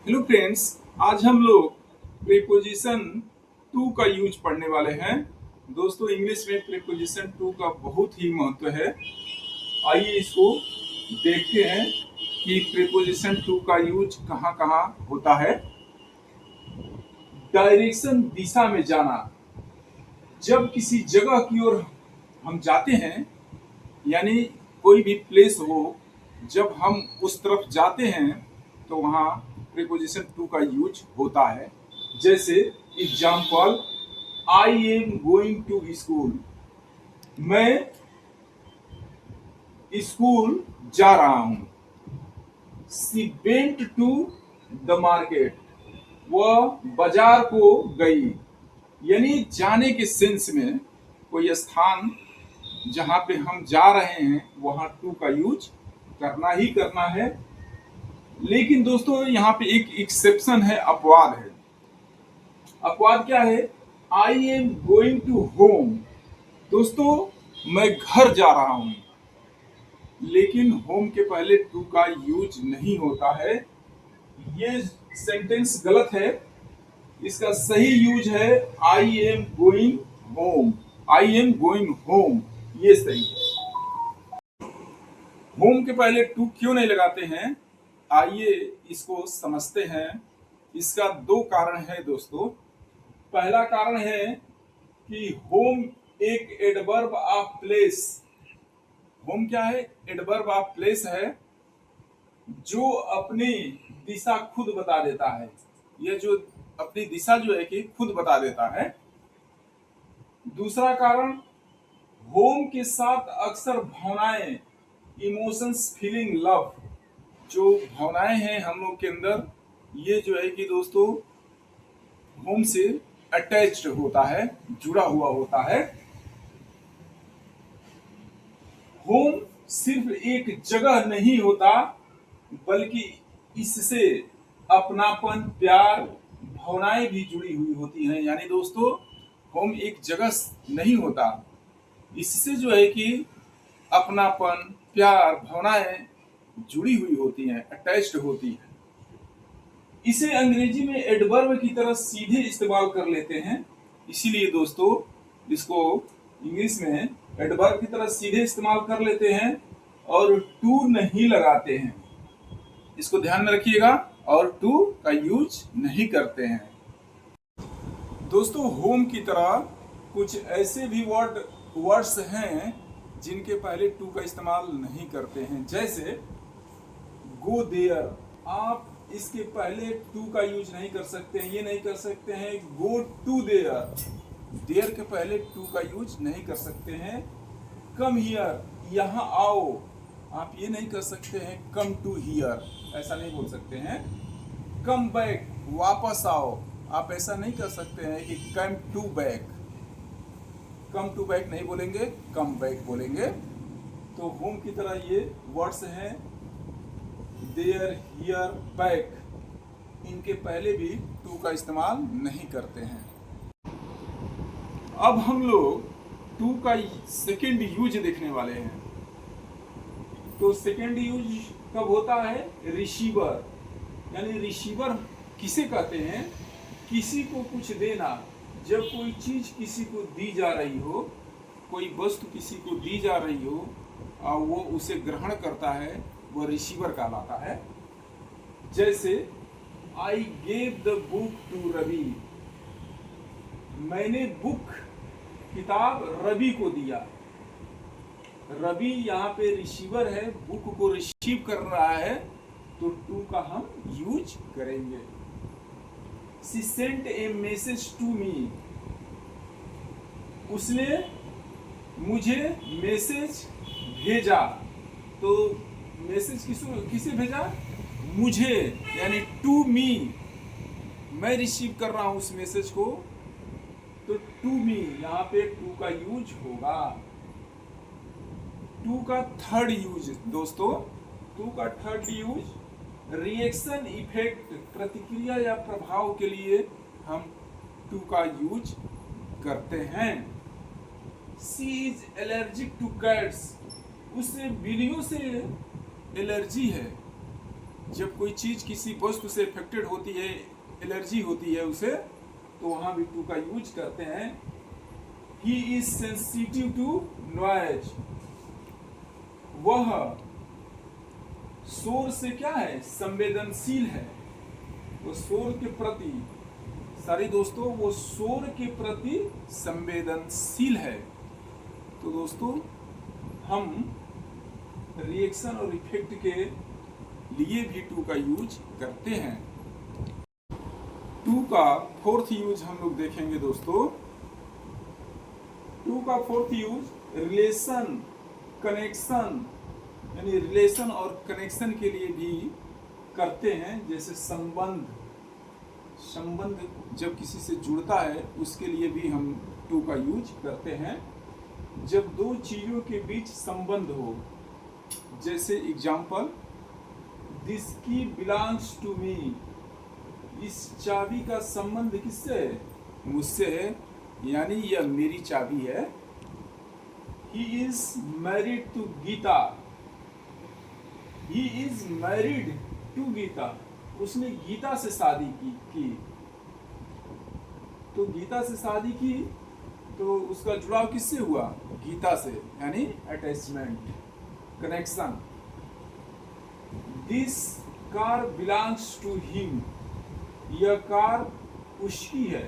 Hello friends, आज हम लोग प्रीपोजिशन टू का यूज पढ़ने वाले हैं। दोस्तों, इंग्लिश में प्रीपोजिशन टू का बहुत ही महत्व है। आइए इसको देखते हैं कि प्रीपोजिशन टू का यूज कहाँ कहाँ होता है। डायरेक्शन, दिशा में जाना। जब किसी जगह की ओर हम जाते हैं, यानी कोई भी प्लेस हो, जब हम उस तरफ जाते हैं तो वहाँ प्रीपोजिशन टू का यूज होता है। जैसे example, I am going to school. मैं स्कूल जा रहा हूँ। She went to the market. वह बाजार को गई। यानी जाने के सेंस में कोई स्थान जहाँ पे हम जा रहे हैं वहाँ टू का यूज करना ही करना है। लेकिन दोस्तों, यहाँ पे एक एक्सेप्शन है, अपवाद है। अपवाद क्या है? I am going to home. दोस्तों, मैं घर जा रहा हूं, लेकिन होम के पहले टू का यूज नहीं होता है। ये सेंटेंस गलत है। इसका सही यूज है I am going home. I am going home, ये सही है। होम के पहले टू क्यों नहीं लगाते हैं? आइए इसको समझते हैं। इसका दो कारण है दोस्तों। पहला कारण है कि होम एक एडवर्ब ऑफ प्लेस। होम क्या है? एडवर्ब ऑफ प्लेस है, जो अपनी दिशा खुद बता देता है। यह जो अपनी दिशा जो है कि खुद बता देता है। दूसरा कारण, होम के साथ अक्सर भावनाएं, इमोशंस, फीलिंग, लव, जो भावनाएं हैं हम लोग के अंदर, ये जो है कि दोस्तों होम से अटैच्ड होता है, जुड़ा हुआ होता है। होम सिर्फ एक जगह नहीं होता, बल्कि इससे अपनापन, प्यार, भावनाएं भी जुड़ी हुई होती हैं। यानी दोस्तों, होम एक जगह नहीं होता, इससे जो है कि अपनापन, प्यार, भावनाएं जुड़ी हुई होती हैं, अटैच्ड होती हैं। इसे अंग्रेजी में एडवर्ब की तरह सीधे इस्तेमाल कर लेते हैं। इसीलिए दोस्तों, इसको इंग्लिश में एडवर्ब की तरह सीधे इस्तेमाल कर लेते हैं और टू नहीं लगाते हैं। इसको ध्यान में रखिएगा, और टू का यूज नहीं करते हैं। दोस्तों, होम की तरह कुछ ऐसे भी वर्ड्स हैं जिनके पहले टू का इस्तेमाल नहीं करते हैं। जैसे गो देयर। आप इसके पहले टू का यूज नहीं कर सकते हैं। ये नहीं कर सकते हैं गो टू देयर। देयर के पहले टू का यूज नहीं कर सकते हैं। कम हियर, यहाँ आओ। आप ये नहीं कर सकते हैं कम टू हियर, ऐसा नहीं बोल सकते हैं। कम बैक, वापस आओ। आप ऐसा नहीं कर सकते हैं कि come to back. Come to back नहीं बोलेंगे, कम बैक बोलेंगे। तो होम की तरह ये वर्ड्स हैं, देयर, हियर, बैक। इनके पहले भी टू का इस्तेमाल नहीं करते हैं। अब हम लोग टू का सेकेंड यूज देखने वाले हैं। तो सेकेंड यूज कब होता है? रिसीवर। यानी रिसीवर किसे कहते हैं? किसी को कुछ देना। जब कोई चीज किसी को दी जा रही हो, कोई वस्तु किसी को दी जा रही हो और वो उसे ग्रहण करता है, वो रिसीवर कहलाता है। जैसे I gave the book to Ravi. मैंने बुक, किताब, रवि को दिया। रवि यहाँ पे रिसीवर है, बुक को रिसीव कर रहा है, तो टू का हम यूज करेंगे। She sent a message to me. उसने मुझे मैसेज भेजा। तो मैसेज किसे भेजा? मुझे, यानी टू मी। मैं रिसीव कर रहा हूं उस मैसेज को, तो टू मी, यहाँ पे टू का यूज होगा। टू का थर्ड यूज दोस्तों, टू का थर्ड यूज रिएक्शन, इफेक्ट, प्रतिक्रिया या प्रभाव के लिए हम टू का यूज करते हैं। She is allergic two cats. उसे बिल्लियों से एलर्जी है। जब कोई चीज किसी वस्तु से इफेक्टेड होती है, एलर्जी होती है उसे, तो वहां भी टू का यूज करते हैं। He is sensitive to noise, वह शोर से क्या है, संवेदनशील है। वो शोर के प्रति, सारे दोस्तों, वो शोर के प्रति संवेदनशील है। तो दोस्तों, हम रिएक्शन और इफेक्ट के लिए भी टू का यूज करते हैं। टू का फोर्थ यूज हम लोग देखेंगे दोस्तों। टू का फोर्थ यूज रिलेशन, कनेक्शन, यानी रिलेशन और कनेक्शन के लिए भी करते हैं। जैसे संबंध जब किसी से जुड़ता है उसके लिए भी हम टू का यूज करते हैं। जब दो चीजों के बीच संबंध हो, जैसे एग्जाम्पल, दिस की बिलोंग्स टू मी, इस चाबी का संबंध किससे है, मुझसे है, यानी यह मेरी चाबी है। He is married to Gita, he is married to Gita, उसने गीता से शादी की। तो गीता से शादी की तो उसका जुड़ाव किससे हुआ, गीता से, यानी attachment, connection. This car belongs to him, यह कार उसकी है।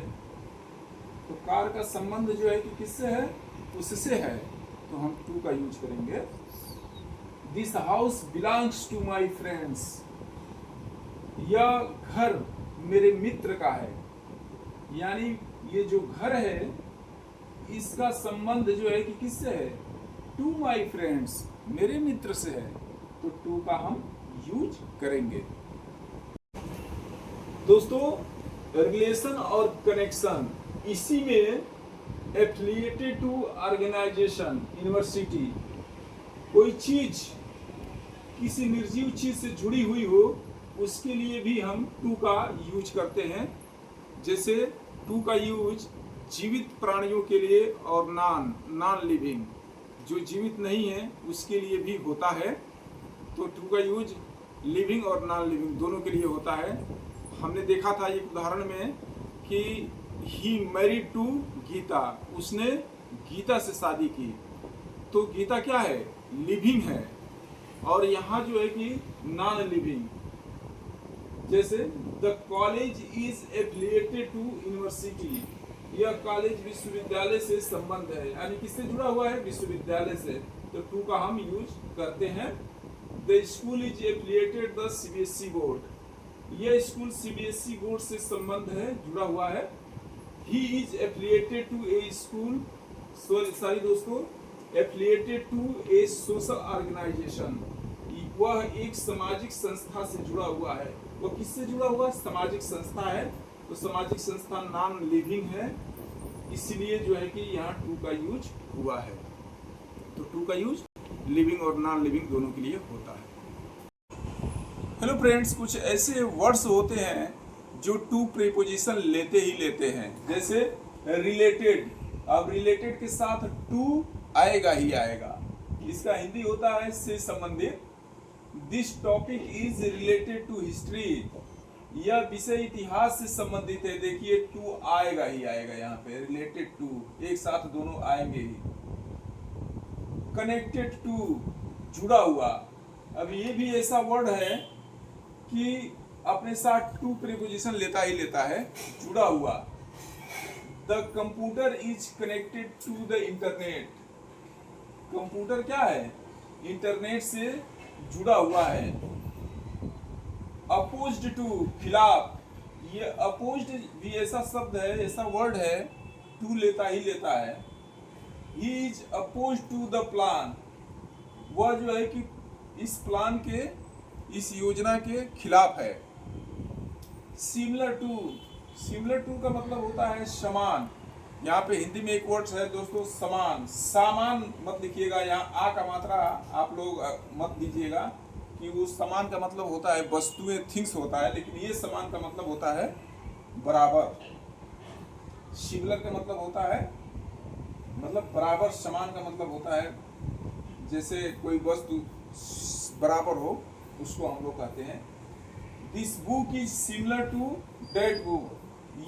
तो कार का संबंध जो है कि किससे है, उससे है, तो हम टू का यूज करेंगे। This house belongs to my friends, यह घर मेरे मित्र का है, यानी ये जो घर है इसका संबंध जो है कि किससे है, टू माई फ्रेंड्स, मेरे मित्र से है। तो टू का हम यूज करेंगे। दोस्तों, रिलेशन और कनेक्शन, इसी में एफिलिएटेड टू ऑर्गेनाइजेशन, यूनिवर्सिटी, कोई चीज किसी निर्जीव चीज से जुड़ी हुई हो उसके लिए भी हम टू का यूज करते हैं। जैसे टू का यूज जीवित प्राणियों के लिए और नॉन लिविंग, जो जीवित नहीं है उसके लिए भी होता है। तो टू का यूज लिविंग और नॉन लिविंग दोनों के लिए होता है। हमने देखा था एक उदाहरण में कि ही मैरिड टू गीता, उसने गीता से शादी की। तो गीता क्या है, लिविंग है, और यहाँ जो है कि नॉन लिविंग। जैसे the college is affiliated to university, यह कॉलेज विश्वविद्यालय से संबंध है, यानी किससे जुड़ा हुआ है, विश्वविद्यालय से। तो टू का हम यूज करते हैं। The school is affiliated the CBSE board, यह स्कूल सीबीएसई बोर्ड से संबंध है, जुड़ा हुआ है। He is affiliated to a school, sorry दोस्तों, affiliated to a social organisation, वह एक सामाजिक संस्था से जुड़ा हुआ है। वो किससे जुड़ा हुआ, सामाजिक संस्था है। तो सामाजिक संस्था नॉन लिविंग है, इसलिए जो है कि यहाँ टू का यूज हुआ है। तो टू का यूज लिविंग और नॉन लिविंग दोनों के लिए होता है। हेलो फ्रेंड्स, कुछ ऐसे वर्ड्स होते हैं जो टू प्रीपोजिशन लेते ही लेते हैं। जैसे रिलेटेड, अब रिलेटेड के साथ टू आएगा ही आएगा। इसका हिंदी होता है से संबंधित। This topic is related to history, यह विषय इतिहास से संबंधित है। देखिए टू आएगा ही आएगा, यहाँ पे रिलेटेड टू, एक साथ दोनों आएंगे ही। कनेक्टेड टू, जुड़ा हुआ। अब ये भी ऐसा वर्ड है कि अपने साथ टू प्रीपोजिशन लेता ही लेता है, जुड़ा हुआ। The computer is connected to the internet, computer क्या है, इंटरनेट से जुड़ा हुआ है। अपोज्ड टू, खिलाफ, ये अपोज्ड भी ऐसा शब्द है, ऐसा वर्ड है, टू लेता ही लेता है। He is oppose to the plan, वह जो है कि इस प्लान के, इस योजना के खिलाफ है। सिमिलर टू, सिमिलर टू का मतलब होता है समान। यहाँ पे हिंदी में एक वर्ड है दोस्तों, समान। सामान मत लिखिएगा, यहाँ आ का मात्रा आप लोग मत दीजिएगा, कि वो समान का मतलब होता है वस्तुएं, थिंग्स होता है, लेकिन ये समान का मतलब होता है बराबर। सिमिलर का मतलब होता है, मतलब बराबर, समान का मतलब होता है जैसे कोई वस्तु बराबर हो, उसको हम लोग कहते हैं this book is similar to that book,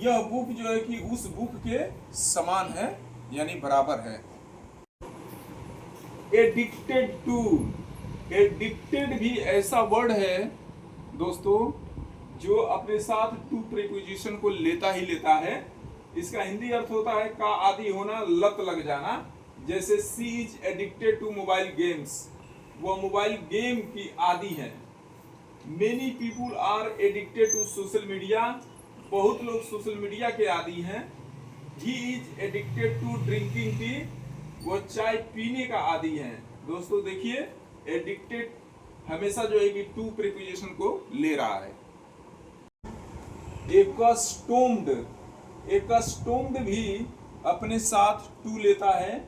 यह बुक जो है कि उस बुक के समान है यानी बराबर है। एडिक्टेड टू, एडिक्टेड भी ऐसा वर्ड है दोस्तों जो अपने साथ टू प्रीपोजिशन को लेता ही लेता है। इसका हिंदी अर्थ होता है का आदी होना, लत लग जाना। जैसे she is addicted to mobile games, वह मोबाइल गेम की आदी है। Many people are addicted to social media, बहुत लोग सोशल मीडिया के आदी हैं। He is addicted to drinking tea, वो चाय पीने का आदी है। दोस्तों देखिए एडिक्टेड हमेशा जो है कि टू प्रीपोजिशन को ले रहा है। एकस्टोम्ड, एकस्टोम्ड भी अपने साथ टू लेता है।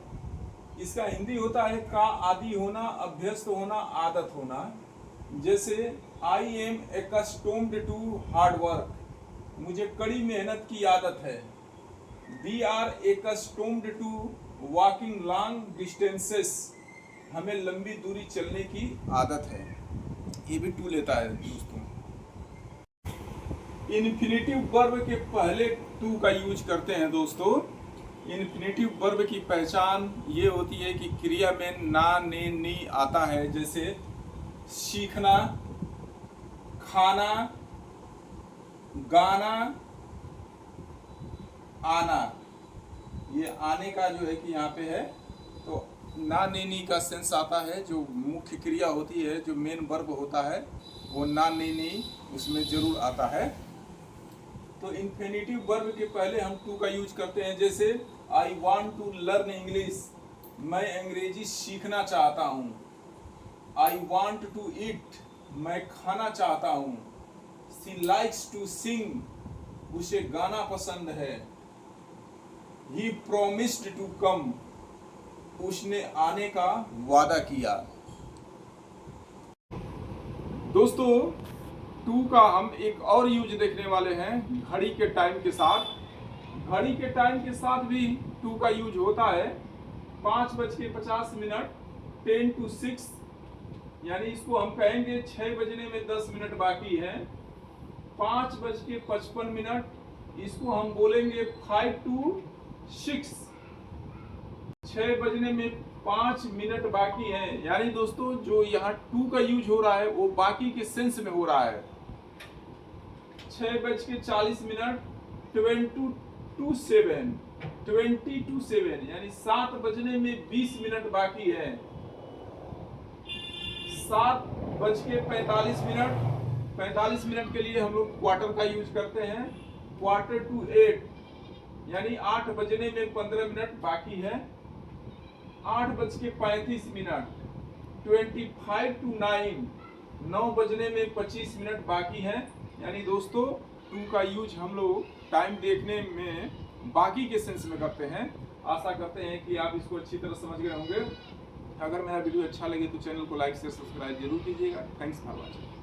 इसका हिंदी होता है का आदी होना, अभ्यस्त होना, आदत होना। जैसे I am accustomed to hard work, मुझे कड़ी मेहनत की आदत है। We are accustomed to walking long distances, हमें लंबी दूरी चलने की आदत है। ये भी टू लेता है दोस्तों। इन्फिनेटिव वर्ब के पहले टू का यूज करते हैं दोस्तों। इन्फिनेटिव वर्ब की पहचान ये होती है कि क्रिया में ना, ने, नी आता है। जैसे सीखना, खाना, गाना, आना, ये आने का जो है कि यहाँ पे है तो ना, ने, नी का सेंस आता है। जो मुख्य क्रिया होती है, जो मेन वर्ब होता है, वो ना, ने, नी उसमें जरूर आता है। तो इन्फिनेटिव वर्ब के पहले हम टू का यूज करते हैं। जैसे I want to learn English, मैं अंग्रेजी सीखना चाहता हूँ। आई वॉन्ट टू ईट, मैं खाना चाहता हूँ। शी लाइक्स टू सिंग, उसे गाना पसंद है। ही प्रोमिस्ड टू कम, उसने आने का वादा किया। दोस्तों टू का हम एक और यूज देखने वाले हैं घड़ी के टाइम के साथ। घड़ी के टाइम के साथ भी टू का यूज होता है। 5:50, 10 to 6, यानी इसको हम कहेंगे 6 बजने में 10 मिनट बाकी है। 5:55, इसको हम बोलेंगे 5 to 6, 6 बजने में 5 मिनट बाकी है। यानी दोस्तों जो यहाँ टू का यूज हो रहा है वो बाकी के सेंस में हो रहा है। 6:40, 20 to 7, यानी 7 बजने में 20 मिनट बाकी है। 7:45, 45 मिनट के लिए हम लोग क्वार्टर का यूज करते हैं। 7:45, यानी 8 बजने में 15 मिनट बाकी है। 8:35, 25 to 9, 9 बजने में 25 मिनट बाकी है। यानी दोस्तों टू का यूज हम लोग टाइम देखने में बाकी के सेंस में करते हैं। आशा करते हैं कि आप इसको अच्छी तरह समझ गए होंगे। अगर मेरा वीडियो अच्छा लगे तो चैनल को लाइक शेयर सब्सक्राइब जरूर कीजिएगा। Thanks for watching.